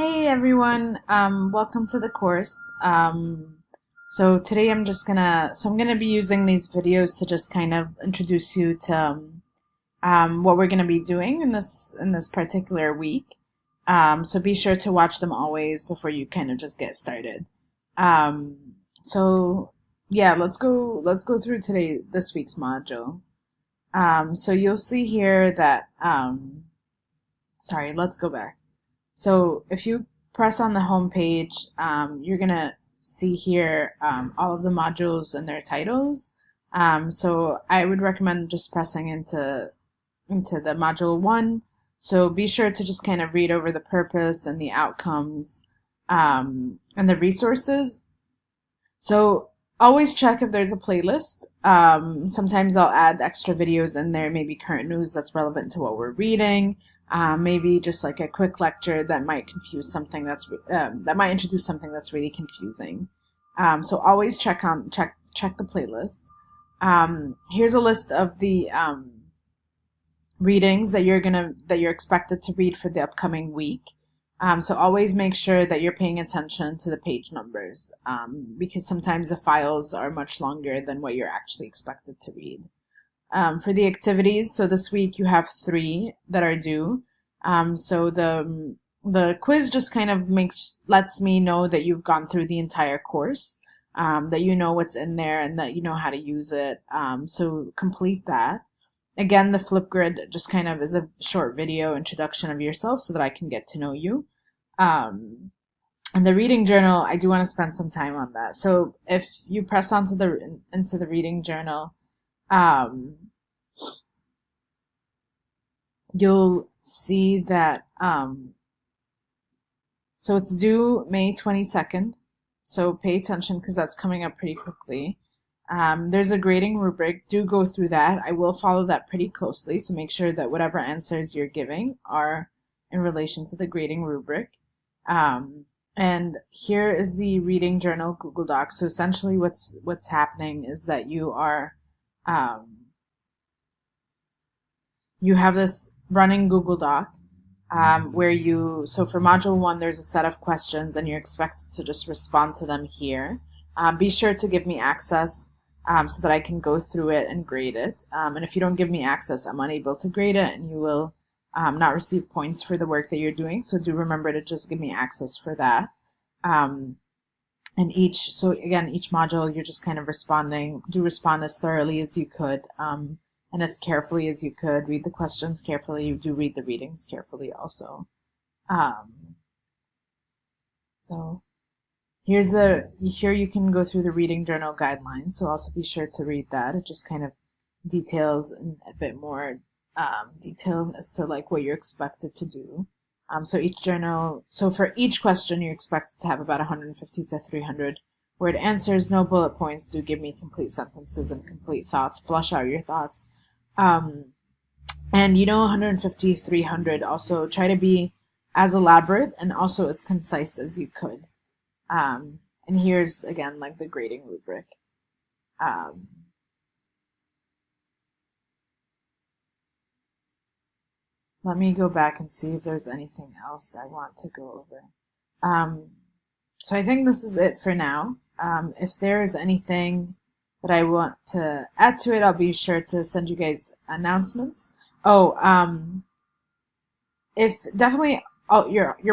Hey everyone, welcome to the course. So today I'm gonna be using these videos to just kind of introduce you to what we're gonna be doing in this particular week. So be sure to watch them always before you kind of just get started. So yeah, let's go through this week's module. So you'll see here that sorry, let's go back. So if you press on the home page, you're gonna see here all of the modules and their titles. So I would recommend just pressing into the module 1. So be sure to just kind of read over the purpose and the outcomes and the resources. So always check if there's a playlist. Sometimes I'll add extra videos in there, maybe current news that's relevant to what we're reading. Maybe just like a quick lecture that might confuse something that might introduce something that's really confusing. So always check the playlist. Here's a list of the readings that you're expected to read for the upcoming week. So always make sure that you're paying attention to the page numbers because sometimes the files are much longer than what you're actually expected to read. For the activities, so this week you have 3 that are due. So the quiz just kind of lets me know that you've gone through the entire course, that you know what's in there and that you know how to use it. So complete that. Again, the Flipgrid just kind of is a short video introduction of yourself so that I can get to know you. And the reading journal, I do want to spend some time on that. So if you press into the reading journal, you'll see that so it's due May 22nd. So pay attention because that's coming up pretty quickly. There's a grading rubric. Do go through that. I will follow that pretty closely, so make sure that whatever answers you're giving are in relation to the grading rubric. And here is the reading journal Google Doc. So essentially what's happening is that you have this running Google Doc so for module 1, there's a set of questions and you're expected to just respond to them here. Be sure to give me access so that I can go through it and grade it. And if you don't give me access, I'm unable to grade it and you will not receive points for the work that you're doing. So do remember to just give me access for that. So again, each module, you're just kind of responding. Do respond as thoroughly as you could and as carefully as you could. Read the questions carefully. You do read the readings carefully also. So here you can go through the reading journal guidelines. So also be sure to read that. It just kind of details in a bit more detail as to like what you're expected to do. So for each question, you're expected to have about 150 to 300 word answers, no bullet points. Do give me complete sentences and complete thoughts. Flush out your thoughts. And 150, 300, also try to be as elaborate and also as concise as you could. And here's, again, like the grading rubric. Let me go back and see if there's anything else I want to go over. So I think this is it for now. If there is anything that I want to add to it, I'll be sure to send you guys announcements. You're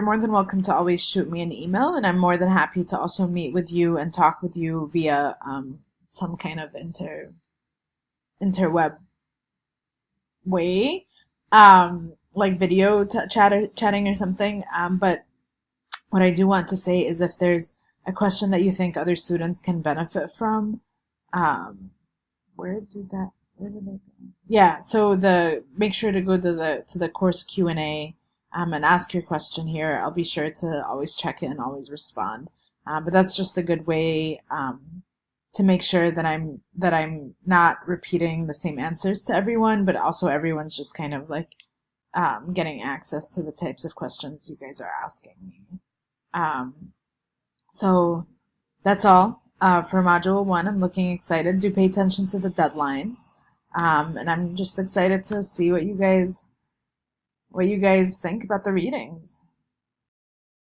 more than welcome to always shoot me an email, and I'm more than happy to also meet with you and talk with you via some kind of interweb way, like video chatting or something. But what I do want to say is if there's a question that you think other students can benefit from, where did they go? Yeah, so make sure to go to the course Q&A and ask your question here. I'll be sure to always check it and always respond. But that's just a good way to make sure that I'm not repeating the same answers to everyone, but also everyone's just kind of like getting access to the types of questions you guys are asking me. So that's all for module 1. I'm looking excited. Do pay attention to the deadlines. And I'm just excited to see what you guys think about the readings.